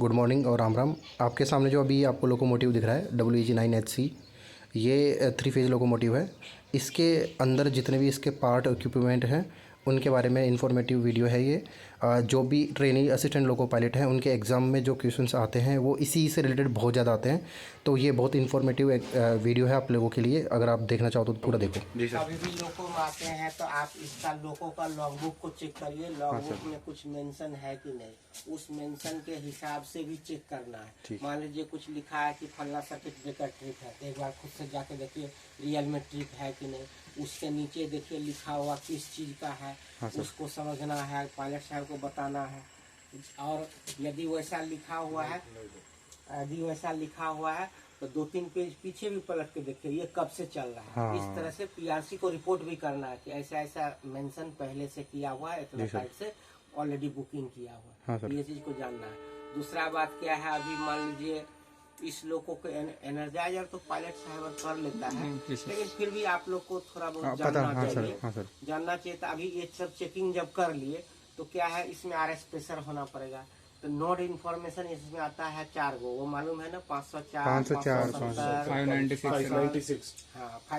Good morning और राम राम। आपके सामने जो अभी आपको लोकोमोटिव दिख रहा है WG9HC, ये 3 फेज़ लोकोमोटिव है। इसके अंदर जितने भी इसके पार्ट इक्विपमेंट हैं उनके बारे में इंफॉर्मेटिव वीडियो है ये। जो भी ट्रेनी असिस्टेंट लोको पायलट हैं उनके एग्ज़ाम में जो क्वेश्चंस आते हैं वो इसी से रिलेटेड बहुत ज़्यादा आते हैं, तो ये बहुत इंफॉर्मेटिव वीडियो है आप लोगों के लिए। अगर आप देखना चाहो तो पूरा देखो। जी सर। कभी भी लोको में आते हैं तो आप इसका लोको का लॉगबुक को चेक करिए। लॉगबुक में कुछ मेंशन है कि नहीं, उस मेंशन के हिसाब से भी चेक करना है। मान लीजिए कुछ लिखा है कि फल्ला सर्किट ब्रेकर ट्रिप है, तो एक बार खुद से जाके देखिए रियल में ट्रिप है कि नहीं। उसके नीचे देखिए लिखा हुआ किस चीज का है, उसको समझना है, पायलट साहब को बताना है। और यदि वैसा लिखा हुआ है तो 2-3 पेज पीछे भी पलट के देखिए ये कब से चल रहा है। इस तरह से पीआरसी को रिपोर्ट भी करना है कि ऐसा ऐसा मेंशन पहले से किया हुआ है, इतना साइड से ऑलरेडी बुकिंग किया हुआ है। ये चीज को जानना है। दूसरा बात क्या है, अभी मान लीजिए इस लोगों को एनर्जाइजर तो पायलट साहब कर लेता है, लेकिन फिर भी आप लोग को थोड़ा बहुत जानना चाहिए। तो अभी ये सब चेकिंग जब कर लिए तो क्या है, इसमें RS प्रेशर होना पड़ेगा। तो नोड इन्फॉर्मेशन इसमें आता है 4 गो, वो मालूम है ना, 504, 596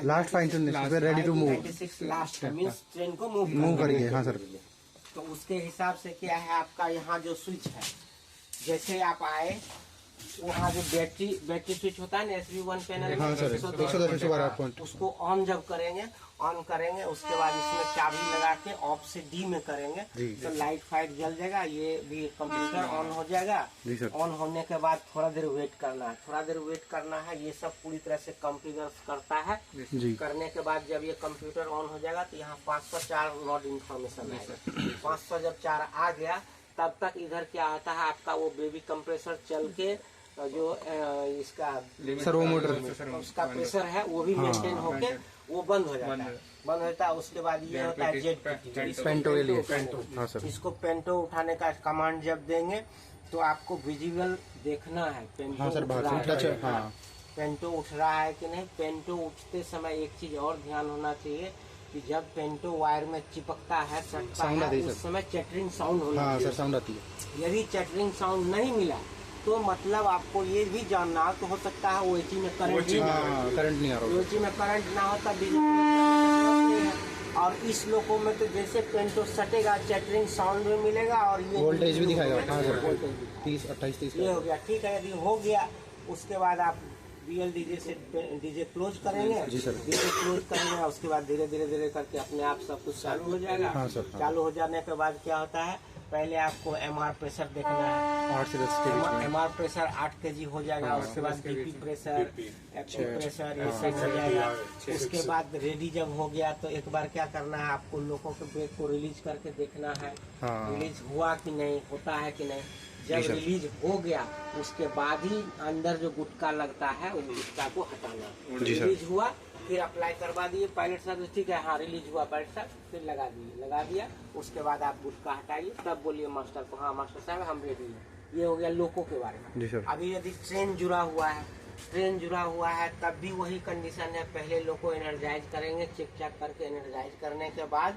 last fine ready to move, 96 last means train को मूव करिए। हाँ सर। तो उसके हिसाब से क्या है, आपका यहाँ जो स्विच है, जैसे आप आए वहाँ जो बैटरी स्विच होता है ना SB1 पैनल, हाँ सर, 110 उसको ऑन जब ऑन करेंगे उसके बाद इसमें चाबी लगा के ऑफ से D में करेंगे तो लाइट फाइट जल जाएगा। ये भी कंप्यूटर ऑन हो जाएगा। ऑन होने के बाद थोड़ा देर वेट करना है। ये सब पूरी तरह से कंप्यूटर करता है। करने के बाद जब ये कंप्यूटर ऑन हो जाएगा तो यहाँ 504 नोड इन्फॉर्मेशन आएगा। 500 जब 4 आ गया तब तक इधर क्या होता है, आपका वो बेबी कंप्रेसर चल के जो इसका सर्वो मोटर उसका प्रेशर है वो भी मेंटेन होके वो बंद हो जाता है। उसके बाद ये होता है जेट पेंटो। इसको पेंटो उठाने का कमांड जब देंगे तो आपको विजिबल देखना है पेंटो उठ रहा है कि नहीं। पेंटो उठते समय एक चीज और ध्यान होना चाहिए कि जब पेंटो वायर में चिपकता है उस समय चैटरिंग साउंड होना चाहिए। यदि चैटरिंग साउंड नहीं मिला तो मतलब आपको ये भी जानना तो हो सकता है OHE में करंट नहीं आ रहा, OHE में करंट ना हो तब भी। और इस लोको में तो जैसे पेंटो सटेगा चैटरिंग साउंड भी मिलेगा और ये वोल्टेज भी दिखाएगा। 30-28 ये हो गया, ठीक है। यदि हो गया उसके बाद आप BL डीजे क्लोज करेंगे। डीजे क्लोज करेंगे उसके बाद धीरे धीरे करके अपने आप सब कुछ चालू हो जाएगा। चालू हो जाने के बाद क्या होता है, पहले आपको MR प्रेशर देखना है। 8 से 10 kg MR प्रेशर 8 kg हो जाएगा। उसके बाद BP प्रेशर, FP प्रेशर ये सब हो जाएगा। उसके बाद रेडी जब हो गया तो एक बार क्या करना है, आपको लोगों के ब्रेक को रिलीज करके देखना है रिलीज हुआ कि नहीं, होता है कि नहीं। जब रिलीज हो गया उसके बाद ही अंदर जो गुटका लगता है उस गुटका को हटाना। रिलीज हुआ फिर अप्लाई करवा दिए पायलट साहब, ठीक है हाँ रिलीज हुआ पायलट साहब, फिर लगा दिया। उसके बाद आप गुटका हटाइए, तब बोलिए मास्टर को हाँ मास्टर साहब हम रेडी हैं। ये हो गया लोको के बारे में। अभी यदि ट्रेन जुड़ा हुआ है तब भी वही कंडीशन है, पहले लोको एनर्जाइज करेंगे। चेक करके एनर्जाइज करने के बाद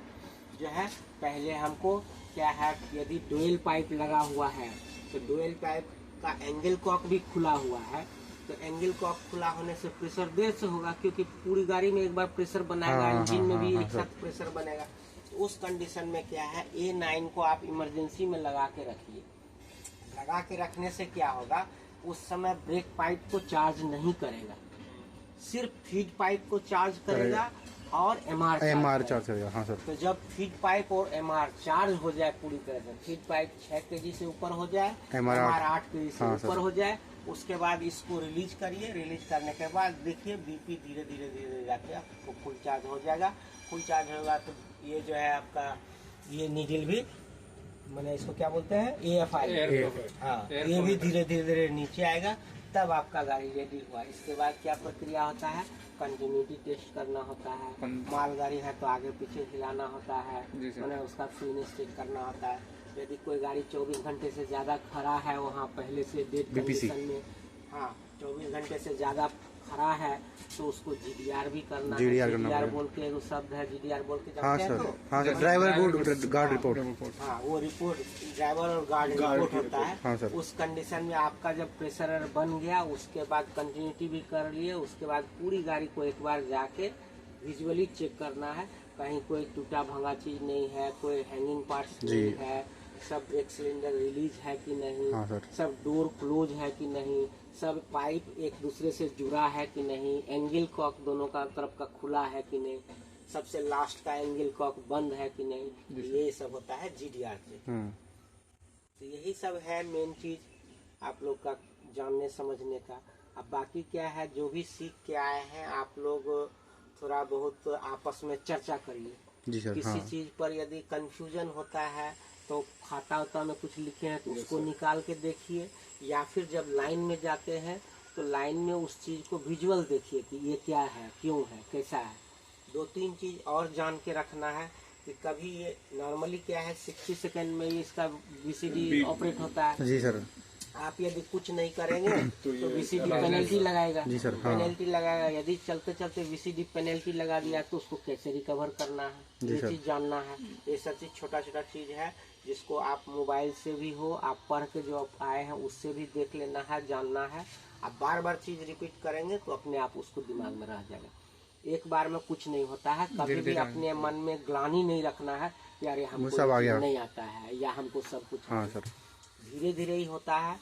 जो है पहले हमको क्या है, यदि डुअल पाइप लगा हुआ है तो डुअल पाइप का एंगल कॉक भी खुला हुआ है। तो एंगल कॉक खुला होने से प्रेशर देर से होगा, क्योंकि पूरी गाड़ी में एक बार प्रेशर बनाएगा, इंजन में भी एक साथ प्रेशर बनेगा। तो उस कंडीशन में क्या है, A9 को आप इमरजेंसी में लगा के रखिए। लगा के रखने से क्या होगा, उस समय ब्रेक पाइप को चार्ज नहीं करेगा, सिर्फ फीड पाइप को चार्ज करेगा और MR चार्ज करेगा। हाँ सर। तो जब फीड पाइप और MR चार्ज हो जाए पूरी तरह से, फीड पाइप 6 kg से ऊपर हो जाए, MR 8 kg से ऊपर हो जाए, उसके बाद इसको रिलीज करिए। रिलीज करने के बाद देखिए BP धीरे धीरे जाके आपको फुल चार्ज हो जाएगा। फुल चार्ज होगा तो ये जो है आपका ये नीडल भी, मैंने इसको क्या बोलते हैं, AFI, हाँ ये भी धीरे धीरे नीचे आएगा। तब आपका गाड़ी रेडी हुआ। इसके बाद क्या प्रक्रिया होता है, कंटिन्यूटी टेस्ट करना होता है। माल गाड़ी है तो आगे पीछे हिलाना होता है, मैंने उसका फिनिश चेक करना होता है। यदि कोई गाड़ी 24 घंटे से ज्यादा खड़ा है वहाँ पहले से डेड कंडीशन में, हाँ 24 घंटे से ज्यादा खड़ा है तो उसको जीडीआर भी करना है। GDR करना जीडीआर पड़ेगा। बोल के एगो शब्द है, जीडीआर बोल के हाँ जानते हैं सर, तो? हाँ सर, ड्राइवर गार्ड रिपोर्ट। हाँ, वो रिपोर्ट ड्राइवर और गार्ड रिपोर्ट होता है। हाँ सर। उस कंडीशन में आपका जब प्रेशर बन गया, उसके बाद कंटिन्यूटी भी कर लिए, उसके बाद पूरी गाड़ी को एक बार जाके विजुअली चेक करना है, कहीं कोई टूटा भंगा चीज नहीं है, कोई हैंगिंग पार्ट्स नहीं है, सब ब्रेक सिलेंडर रिलीज है कि नहीं, हाँ सर। सब डोर क्लोज है कि नहीं, सब पाइप एक दूसरे से जुड़ा है कि नहीं, एंगल कॉक दोनों का तरफ का खुला है कि नहीं, सबसे लास्ट का एंगल कॉक बंद है कि नहीं, ये सब होता है जीडीआर चेक। तो यही सब है मेन चीज आप लोग का जानने समझने का। अब बाकी क्या है, जो भी सीख के आए हैं आप लोग थोड़ा बहुत आपस में चर्चा करिए। जी सर। किसी हाँ चीज पर यदि कंफ्यूजन होता है तो खाता उता में कुछ लिखे हैं तो उसको निकाल के देखिए, या फिर जब लाइन में जाते हैं तो लाइन में उस चीज को विजुअल देखिए कि ये क्या है, क्यों है, कैसा है। 2-3 चीज और जान के रखना है कि कभी ये नॉर्मली क्या है 60 सेकंड में ही इसका वीसीडी ऑपरेट होता है। जी सर। आप यदि कुछ नहीं करेंगे तो वीसीडी पेनल्टी लगाएगा। जी सर। हाँ। पेनल्टी लगाएगा, यदि चलते चलते वीसीडी पेनल्टी लगा दिया तो उसको कैसे रिकवर करना है, ये चीज जानना है। ये सब चीज छोटा छोटा चीज है जिसको आप मोबाइल से भी हो, आप पढ़ के जो आप आए हैं उससे भी देख लेना है, जानना है। आप बार बार चीज रिपीट करेंगे तो अपने आप उसको दिमाग में रह जाएगा। एक बार में कुछ नहीं होता है। कभी भी अपने मन में ग्लानि नहीं रखना है यार हमको नहीं आता है या हमको सब कुछ। हाँ सर। धीरे धीरे ही होता है।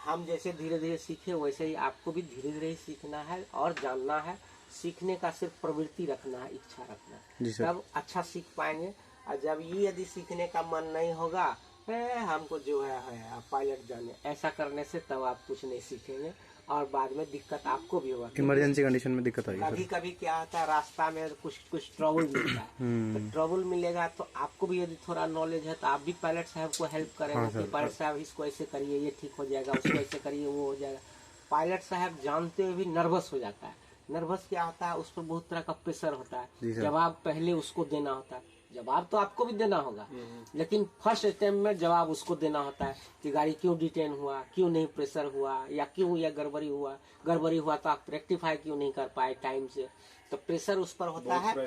हम जैसे धीरे धीरे सीखे वैसे ही आपको भी धीरे धीरे ही सीखना है और जानना है। सीखने का सिर्फ प्रवृत्ति रखना है, इच्छा रखना है, तब अच्छा सीख पाएंगे। और जब ये यदि सीखने का मन नहीं होगा, हमको जो है पायलट जाने, ऐसा करने से तब आप कुछ नहीं सीखेंगे और बाद में दिक्कत आपको भी होगा। इमरजेंसी कंडीशन में दिक्कत आएगी। कभी कभी क्या होता है रास्ता में कुछ ट्रबल मिलता है, तो ट्रबल मिलेगा तो आपको भी यदि थोड़ा नॉलेज है तो आप भी पायलट साहब को हेल्प करेंगे कि पायलट साहब इसको ऐसे करिए, ये ठीक हो जाएगा, उसको ऐसे करिए, वो हो जाएगा। पायलट साहब जानते हुए भी नर्वस हो जाता है। नर्वस क्या होता है, उस पर बहुत तरह का प्रेशर होता है। जवाब पहले उसको देना होता है, जवाब तो आपको भी देना होगा, लेकिन फर्स्ट अटेम्प्ट में जवाब उसको देना होता है कि गाड़ी क्यों डिटेन हुआ, क्यों नहीं प्रेशर हुआ, या क्यों यह गड़बड़ी हुआ तो आप रेक्टिफाई क्यों नहीं कर पाए टाइम से। तो प्रेशर उस पर होता है,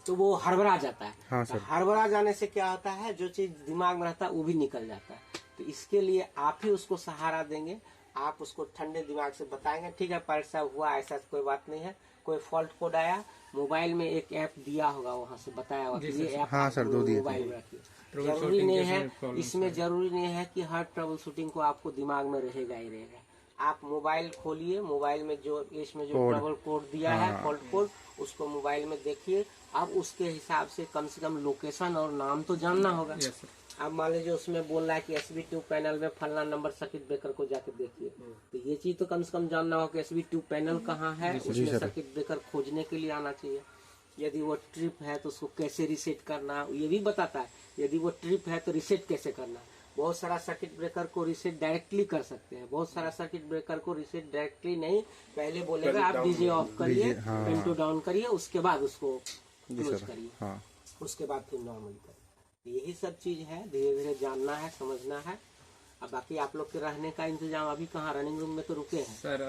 तो वो हड़बड़ा जाता है। हाँ तो हड़बड़ा जाने से क्या होता है, जो चीज दिमाग में रहता है वो भी निकल जाता है। तो इसके लिए आप ही उसको सहारा देंगे, आप उसको ठंडे दिमाग से बताएंगे ठीक है पायलट साहब हुआ, ऐसा कोई बात नहीं है। कोई फॉल्ट कोड आया, मोबाइल में एक ऐप दिया होगा, वहाँ से बताया होगा कि ये ऐप हाँ सर, दो दिए मोबाइल में रखिए। जरूरी नहीं है इसमें, जरूरी नहीं है कि हर ट्रबल शूटिंग को आपको दिमाग में रहेगा ही रहेगा। आप मोबाइल खोलिए, मोबाइल में जो इसमें जो ट्रबल कोड दिया है, फॉल्ट कोड, उसको मोबाइल में देखिए। अब उसके हिसाब से कम लोकेशन और नाम तो जानना होगा। अब मान लीजिए उसमें बोल रहा है कि SB2 पैनल में फलना नंबर सर्किट ब्रेकर को जाके देखिए, तो ये चीज तो कम से कम जानना होगा कि SB2 पैनल कहाँ है, उसमें सर्किट ब्रेकर खोजने के लिए आना चाहिए। यदि वो ट्रिप है तो उसको कैसे रिसेट करना ये भी बताता है। यदि वो ट्रिप है तो रिसेट कैसे करना। बहुत सारा सर्किट ब्रेकर को रिसेट डायरेक्टली कर सकते हैं, बहुत सारा सर्किट ब्रेकर को रिसेट डायरेक्टली नहीं, पहले बोलेगा आप डीजे ऑफ करिए, पेंटो डाउन करिए, उसके बाद उसको क्लोज करिए, उसके बाद फिर नॉर्मल करिए। यही सब चीज है, धीरे धीरे जानना है, समझना है। अब बाकी आप लोग के रहने का इंतजाम अभी कहाँ, रनिंग रूम में तो रुके हैं सर?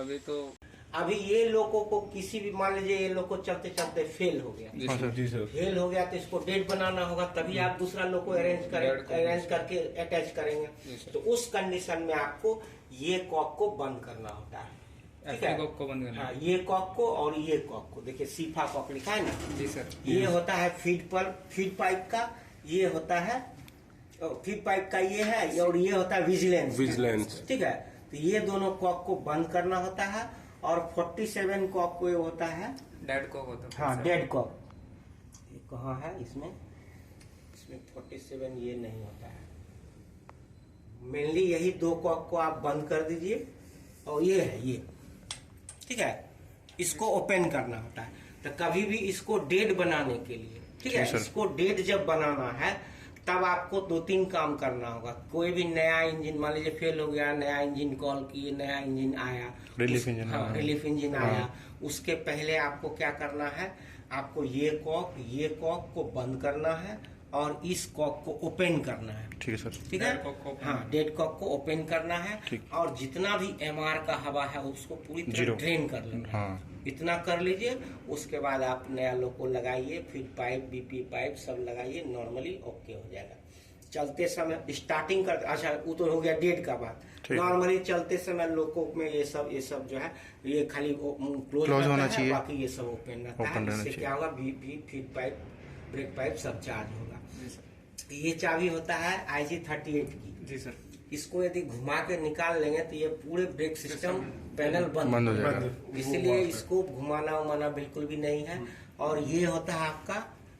अभी ये लोगों को किसी भी मान लीजिए ये लोग को चलते चलते फेल हो गया, जी सर। फेल हो गया तो इसको डेट बनाना होगा, तभी आप दूसरा लोग को अरेंज करके अटैच करेंगे। तो उस कंडीशन में आपको ये कॉक को बंद करना होता है, ठीक है? कॉक को बंद करना। हाँ, ये कॉक को और ये कॉक को देखिए, सीफा कॉक लिखा है ना जी सर। ये होता है फीड पाइप का, ये होता है फीड पाइप का, ये है, और ये होता है विजिलेंस, ठीक है? तो ये दोनों कॉक को बंद करना होता है। और 47 कॉक को ये होता है डेड कॉक होता है। हाँ, डेड कॉक। ये कहाँ है इसमें 47 ये नहीं होता है। मेनली यही दो कॉक को आप बंद कर दीजिए, और ये है ये, ठीक है? इसको ओपन करना होता है। तो कभी भी इसको डेड बनाने के लिए, ठीक है, इसको डेड जब बनाना है तब आपको 2-3 काम करना होगा। कोई भी नया इंजन मान लीजिए फेल हो गया, नया इंजन कॉल किए, नया इंजन आया, रिलीफ इंजन आया, उसके पहले आपको क्या करना है, आपको ये कॉक को बंद करना है और इस कॉक को ओपन करना है। ठीक है सर। ठीक है, डेड कॉक को हाँ, डेड कॉक को ओपन करना है ठीक। और जितना भी एमआर का हवा है उसको पूरी तरह जीरो। ड्रेन कर लेना है। हाँ। इतना कर लीजिए, उसके बाद आप नया लोको लगाइए, फिर पाइप बीपी पाइप सब लगाइए, नॉर्मली ओके हो जाएगा। चलते समय स्टार्टिंग कर, अच्छा वो तो हो गया डेड का बात। नॉर्मली चलते समय लोको में ये सब जो है ये खाली क्लोज होना है, चाहिए, बाकी ये सब ओपन रहता है। इससे क्या होगा, BP feed pipe break pipe सब चार्ज होगा। ये चाबी होता है IG38 की। जी सर। इसको यदि घुमा के निकाल लेंगे तो ये पूरे ब्रेक सिस्टम पैनल बंद हो जाएगा। इसलिए इसको घुमाना उमाना बिल्कुल भी नहीं है। और ये होता है आपका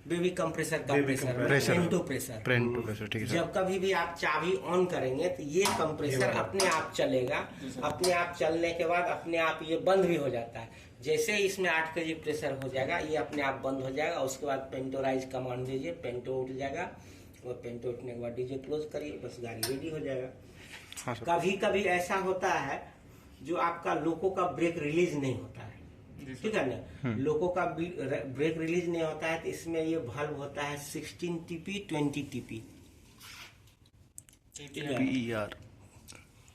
बेबी कंप्रेसर का प्रेशर, पेंटो प्रेशर। ठीक है सर। जब कभी भी आप चाबी ऑन करेंगे तो ये कंप्रेसर अपने आप चलेगा। अपने आप चलने के बाद अपने आप ये बंद भी हो जाता है। जैसे ही इसमें 8 kg प्रेशर हो जाएगा ये अपने आप बंद हो जाएगा। उसके बाद पेंटोराइज कमांड दीजिए, पेंटो उठ जाएगा और पेंटो उठने के बाद डीजे क्लोज करिए, बस गाड़ी रेडी हो जाएगा। हाँ सर। कभी कभी ऐसा होता है जो आपका लोको का ब्रेक रिलीज नहीं होता है, ठीक है ना, लोको का ब्रेक रिलीज नहीं होता है तो इसमें ये वाल्व होता है 16 TP 20 TP। यार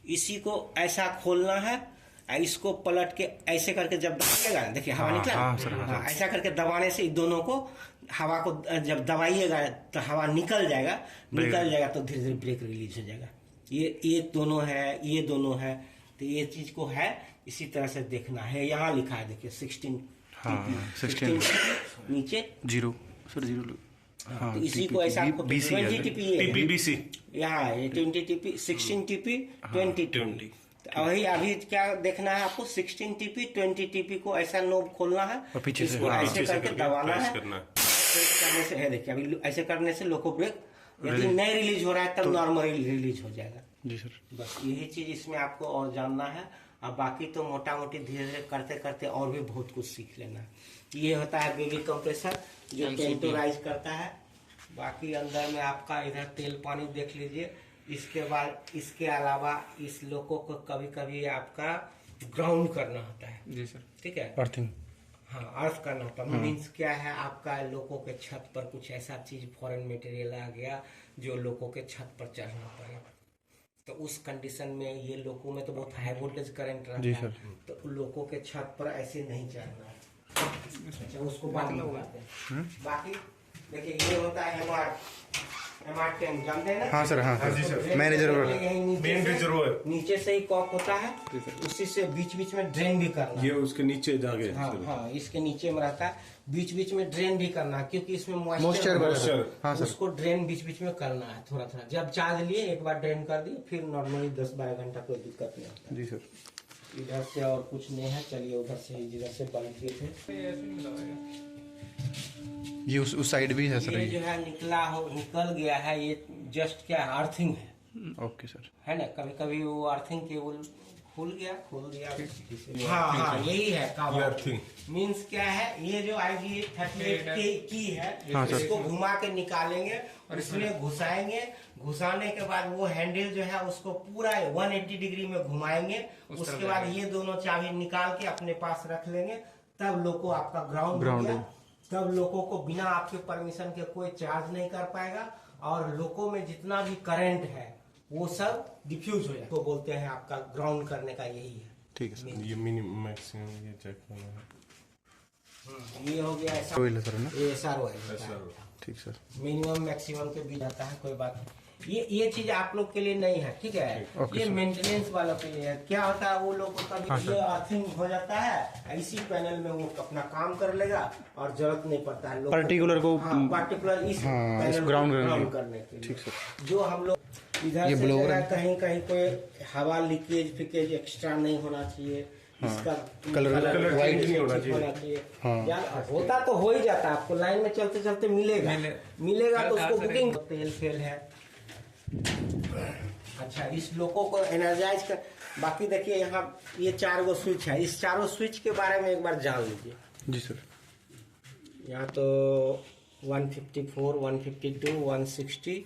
इसी को ऐसा खोलना है, इसको पलट के ऐसे करके जब दबाइएगा, देखिए हवा निकला। हाँ सर, हाँ, ऐसा करके दबाने से दोनों को हवा को जब दबाइएगा तो हवा निकल जाएगा तो धीरे धीरे ब्रेक रिलीज हो जाएगा। ये दोनों है, ये दोनों है, तो ये चीज को है इसी तरह से देखना है। यहाँ लिखा है देखिए 16 16 नीचे जीरो सर, जीरो। हाँ, तो इसी को ऐसा 20 TP यहाँ 20 TP 16 TP 20 TP। वही अभी क्या देखना है आपको, 16 TP 20 TP को ऐसा नोब खोलना है और पीछे से इसको ऐसे करके दबाना है। करना करने से है, देखिए अभी ऐसे करने से लोको ब्रेक यदि नहीं रिलीज हो रहा है तब नॉर्मली रिलीज हो जाएगा। जी सर। बस यही चीज इसमें आपको और जानना है। अब बाकी तो मोटा मोटी धीरे धीरे करते करते और भी बहुत कुछ सीख लेना है। ये होता है बेबी कंप्रेसर जो टेम्पोराइज करता है। बाकी अंदर में आपका इधर तेल पानी देख लीजिए। इसके बाद इसके अलावा इस लोको को कभी कभी आपका ग्राउंड करना होता है। जी सर। ठीक है, अर्थिंग। हाँ, अर्थ करना होता है। मीन्स क्या है, आपका लोको के छत पर कुछ ऐसा चीज फॉरेन मटेरियल आ गया जो लोको के छत पर चढ़ना पड़े, तो उस कंडीशन में ये लोको में तो बहुत हाई वोल्टेज करंट रहता है, तो लोको के छत पर ऐसे नहीं चढ़ना है। अच्छा, उसको बाद में बताते हैं। बाकी देखिए ये होता है MR10 जानते हैं ना? हाँ सर, हाँ सर। मेन रिजर्वर नीचे से ही कॉक होता है, उसी से बीच बीच में ड्रेन भी करना है। ये उसके नीचे जाके हाँ, इसके नीचे में रहता है, बीच बीच में ड्रेन भी करना है क्योंकि इसमें मॉइस्चर हाँ, उसको ड्रेन बीच बीच में करना है थोड़ा थोड़ा। जब चार्ज लिए एक बार ड्रेन कर दिए, फिर नॉर्मली 10-12 घंटा कोई दिक्कत नहीं होता। जी सर। इधर से और कुछ नहीं है, चलिए उधर से जिधर से बंद किए थे ये उस साइड भी है सर। ये जो है निकल गया है, ये जस्ट क्या है, अर्थिंग है। Okay sir. है ना, कभी कभी वो अर्थिंग केबल खोल दिया। हाँ, यही है अर्थिंग। मीन्स क्या है, ये जो IG38 की है, हाँ सर। इसको घुमा के निकालेंगे और इसमें घुसाएंगे। घुसाने के बाद वो हैंडल जो है उसको पूरा 180 डिग्री में घुमाएंगे। उसके बाद ये दोनों चाबी निकाल के अपने पास रख लेंगे, तब लोको आपका ग्राउंड हो गया। तब लोको को बिना आपके परमिशन के कोई चार्ज नहीं कर पाएगा और लोको में जितना भी करंट है वो सब डिफ्यूज हो जाए, तो बोलते हैं आपका ग्राउंड करने का यही है। ठीक है सर। ये मिनिमम मैक्सिमम ये चेक करना है। ये हो गया ऐसा, ऑयल है सर ना? ये SR ऑयल। ठीक सर। मिनिमम मैक्सिमम के बीच आता है, कोई बात नहीं। ये चीज आप लोग के लिए नहीं है, ठीक है। ये मेंटेनेंस वालों के लिए है। क्या होता है, वो लोग को कभी ये अर्थिंग हो जाता है, इसी पैनल में वो अपना काम कर लेगा और जरूरत नहीं पड़ता है पर्टिकुलर को पर्टिकुलर इस पैनल ग्राउंड करने के लिए। ठीक सर। जो हम लोग इधर से जो है कहीं कहीं कोई हवा लीकेज फिकेज एक्स्ट्रा नहीं होना चाहिए। इसका कलर वाइट नहीं होना चाहिए। यार होता तो हो ही जाता है, आपको लाइन में चलते चलते मिलेगा तो उसको बुकिंग। तेल फेल है। अच्छा, इस लोको को एनर्जाइज कर। बाकी देखिए यहाँ ये 4 गो स्विच है, इस चारों स्विच के बारे में एक बार जान लीजिए। जी सर। यहाँ तो 154, 152, 160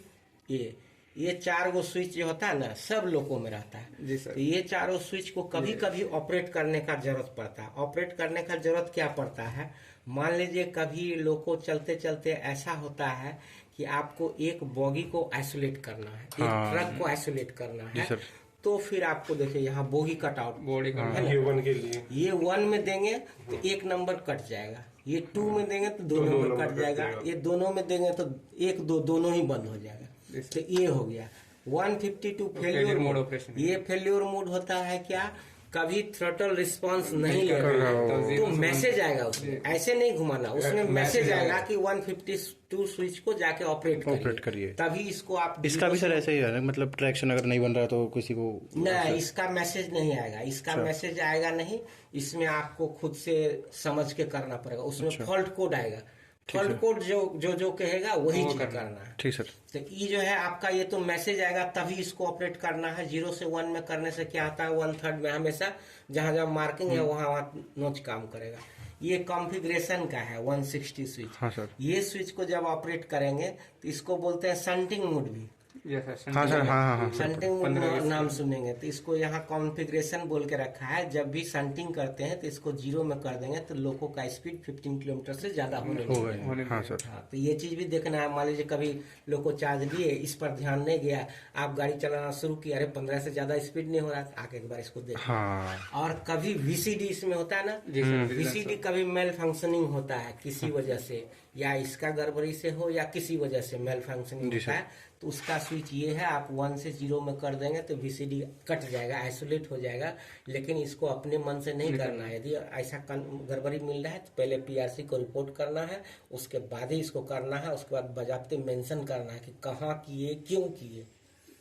ये 4 गो स्विच जो होता है ना, सब लोको में रहता है। जी सर। तो ये चारों स्विच को कभी कभी ऑपरेट करने का जरूरत पड़ता है। ऑपरेट करने का जरूरत क्या पड़ता है, मान लीजिए कभी लोको चलते चलते ऐसा होता है कि आपको एक बॉगी को आइसोलेट करना है, एक ट्रक को आइसोलेट करना है, तो फिर आपको देखिए यहाँ बोगी कट आउट बॉडी का ये 1 के लिए ये 1 में देंगे तो 1 नंबर कट जाएगा, ये 2 में देंगे तो 2 नंबर कट जाएगा, ये दोनों में देंगे तो 1 2 दोनों ही बंद हो जाएगा। तो ये हो गया 152 फेल्योर मोड ऑपरेशन। ये फेल्योर मोड होता है क्या, कभी थ्रॉटल रिस्पांस नहीं ले रहा तो मैसेज आएगा उसमें, ऐसे नहीं घुमाना, उसमें मैसेज आएगा कि 152 स्विच को जाके ऑपरेट करिए, तभी इसको आप। इसका भी सर ऐसे ही है ना, मतलब ट्रैक्शन अगर नहीं बन रहा तो किसी को नहीं, इसका मैसेज नहीं आएगा, इसका मैसेज आएगा नहीं, इसमें आपको खुद से समझ के करना पड़ेगा, उसमें फॉल्ट कोड आएगा, फॉल्ट कोड जो कहेगा वही चीज करना है। ठीक सर। तो ये जो है आपका, ये तो मैसेज आएगा तभी इसको ऑपरेट करना है। 0 से 1 में करने से क्या आता है, 1/3 में हमेशा जहां जहां मार्किंग है वहां नोच काम करेगा। ये कॉन्फ़िगरेशन का है 160 स्विच। हाँ सर। ये स्विच को जब ऑपरेट करेंगे तो इसको बोलते हैं शंटिंग मोड भी। हाँ सर, हाँ शंटिंग मोड नाम सुनेंगे तो इसको यहाँ कॉन्फ़िगरेशन बोल के रखा है। जब भी शंटिंग करते हैं तो इसको 0 में कर देंगे तो लोगों का स्पीड 15 किलोमीटर से ज्यादा होने लगेगा। हाँ सर। हाँ, तो ये चीज भी देखना है। मान लीजिए कभी लोको चार्ज लिए, इस पर ध्यान नहीं गया, आप गाड़ी चलाना शुरू किया, अरे 15 से ज्यादा स्पीड नहीं हो रहा, आके एक बार इसको देखना। हाँ। और कभी VCD इसमें होता है ना, VCD कभी मेल फंक्शनिंग होता है किसी वजह से, या इसका गड़बड़ी से हो या किसी वजह से मेल फंक्शनिंग होता है, तो उसका स्विच ये है, आप 1 से 0 में कर देंगे तो VCD कट जाएगा, आइसोलेट हो जाएगा। लेकिन इसको अपने मन से नहीं करना है। यदि ऐसा गड़बड़ी मिल रहा है तो पहले PRC को रिपोर्ट करना है, उसके बाद ही इसको करना है। उसके बाद बजाते मेंशन करना है कि कहाँ किए, क्यों किए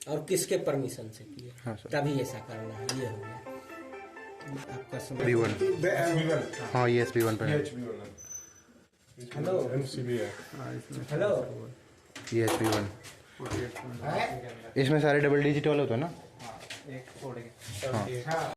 और किसके परमिशन से किए, तभी ऐसा करना है। ये हो गया आपका B1। हाँ, ये SB1 पे है। हेलो MCB है। हेलो, ये SB1 इसमें सारे डबल डिजिट वाले होते हैं ना। एक छोड़ के हाँ।